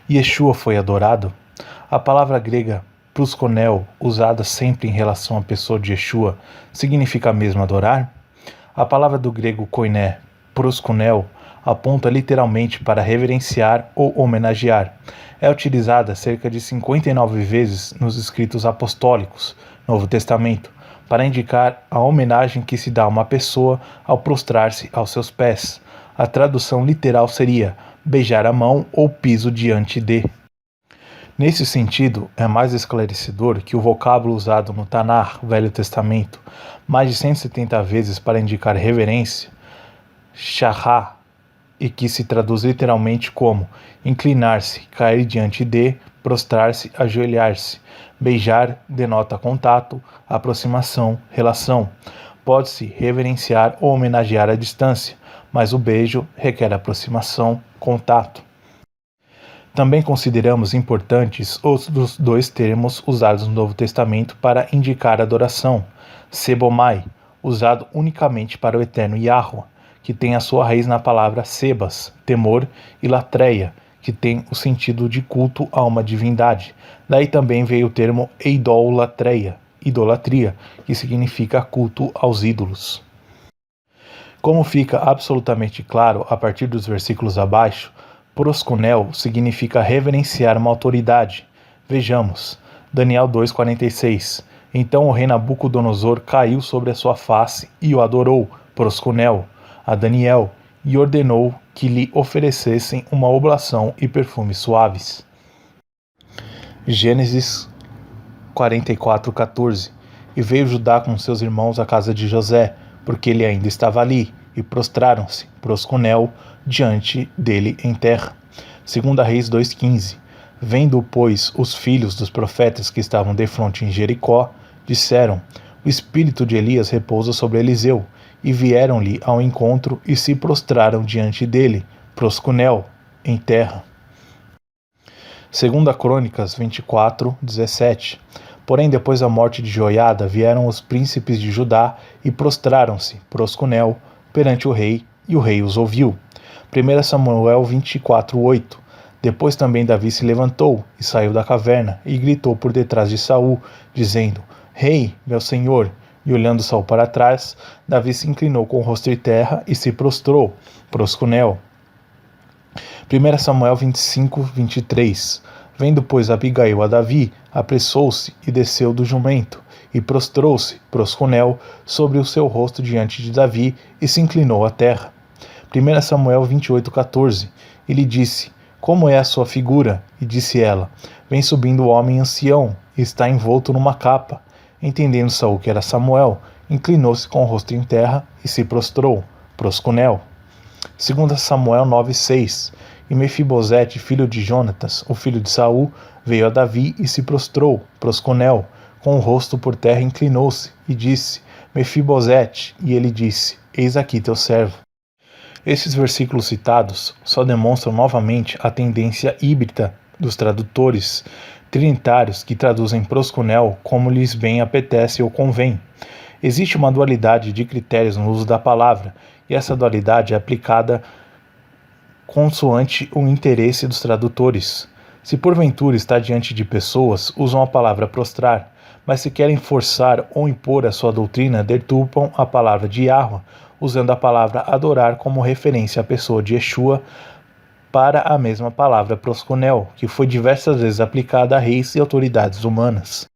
Yeshua foi adorado? A palavra grega proskuneo, usada sempre em relação à pessoa de Yeshua, significa mesmo adorar? A palavra do grego koiné, proskuneo, aponta literalmente para reverenciar ou homenagear. É utilizada cerca de 59 vezes nos escritos apostólicos, Novo Testamento, para indicar a homenagem que se dá a uma pessoa ao prostrar-se aos seus pés. A tradução literal seria beijar a mão ou piso diante de. Nesse sentido, é mais esclarecedor que o vocábulo usado no Tanar, Velho Testamento, mais de 170 vezes para indicar reverência, shahá, e que se traduz literalmente como inclinar-se, cair diante de, prostrar-se, ajoelhar-se. Beijar denota contato, aproximação, relação. Pode-se reverenciar ou homenagear à distância, mas o beijo requer aproximação, contato. Também consideramos importantes outros dois termos usados no Novo Testamento para indicar adoração. Sebomai, usado unicamente para o eterno Yahweh, que tem a sua raiz na palavra sebas, temor, e latreia, que tem o sentido de culto a uma divindade. Daí também veio o termo eidolatreia, idolatria, que significa culto aos ídolos. Como fica absolutamente claro a partir dos versículos abaixo, proskuneo significa reverenciar uma autoridade. Vejamos, Daniel 2,46. Então o rei Nabucodonosor caiu sobre a sua face e o adorou, proskuneo, a Daniel, e ordenou que lhe oferecessem uma oblação e perfumes suaves. Gênesis 44:14. E veio Judá com seus irmãos à casa de José, porque ele ainda estava ali, e prostraram-se, proskuneo, diante dele em terra. 2 Reis 2,15. Vendo, pois, os filhos dos profetas que estavam defronte em Jericó, disseram: o espírito de Elias repousa sobre Eliseu, e vieram-lhe ao encontro e se prostraram diante dele, proskuneo, em terra. 2 Crônicas 24:17. Porém, depois da morte de Joiada, vieram os príncipes de Judá e prostraram-se, proskuneo, perante o rei, e o rei os ouviu. 1 Samuel 24:8. Depois também Davi se levantou e saiu da caverna e gritou por detrás de Saul, dizendo: Rei, meu senhor. E olhando Saul para trás, Davi se inclinou com o rosto em terra e se prostrou, proskuneo. 1 Samuel 25:23. Vendo, pois, Abigail a Davi, apressou-se e desceu do jumento, e prostrou-se, proskuneo, sobre o seu rosto diante de Davi, e se inclinou à terra. 1 Samuel 28:14. E lhe disse: Como é a sua figura? E disse ela: Vem subindo o homem ancião, e está envolto numa capa. Entendendo Saul que era Samuel, inclinou-se com o rosto em terra e se prostrou, proskuneo. 2 Samuel 9:6. E Mefibosete, filho de Jonatas, o filho de Saul, veio a Davi e se prostrou, proskuneo, com o rosto por terra inclinou-se, e disse: Mefibosete. E ele disse: Eis aqui teu servo. Esses versículos citados só demonstram novamente a tendência híbrida dos tradutores trinitários que traduzem proskuneo como lhes bem apetece ou convém. Existe uma dualidade de critérios no uso da palavra, e essa dualidade é aplicada consoante o interesse dos tradutores. Se porventura está diante de pessoas, usam a palavra prostrar, mas se querem forçar ou impor a sua doutrina, deturpam a palavra de Yahweh, usando a palavra adorar como referência à pessoa de Yeshua para a mesma palavra proskuneo, que foi diversas vezes aplicada a reis e autoridades humanas.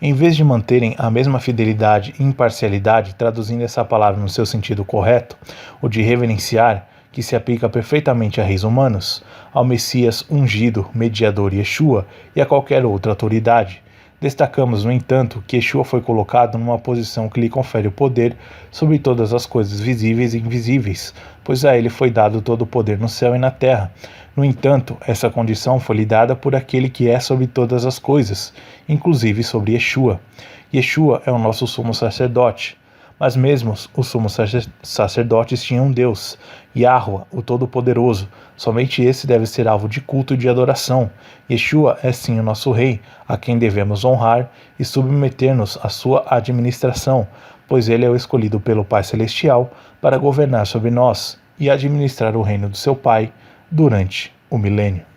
Em vez de manterem a mesma fidelidade e imparcialidade, traduzindo essa palavra no seu sentido correto, o de reverenciar, que se aplica perfeitamente a reis humanos, ao Messias ungido, mediador Yeshua e a qualquer outra autoridade. Destacamos, no entanto, que Yeshua foi colocado numa posição que lhe confere o poder sobre todas as coisas visíveis e invisíveis, pois a ele foi dado todo o poder no céu e na terra. No entanto, essa condição foi lhe dada por aquele que é sobre todas as coisas, inclusive sobre Yeshua. Yeshua é o nosso sumo sacerdote. Mas mesmo os sumos sacerdotes tinham um Deus, Yahweh, o Todo-Poderoso. Somente esse deve ser alvo de culto e de adoração. Yeshua é sim o nosso Rei, a quem devemos honrar e submeter-nos à sua administração, pois ele é o escolhido pelo Pai Celestial para governar sobre nós e administrar o reino do seu Pai durante o milênio.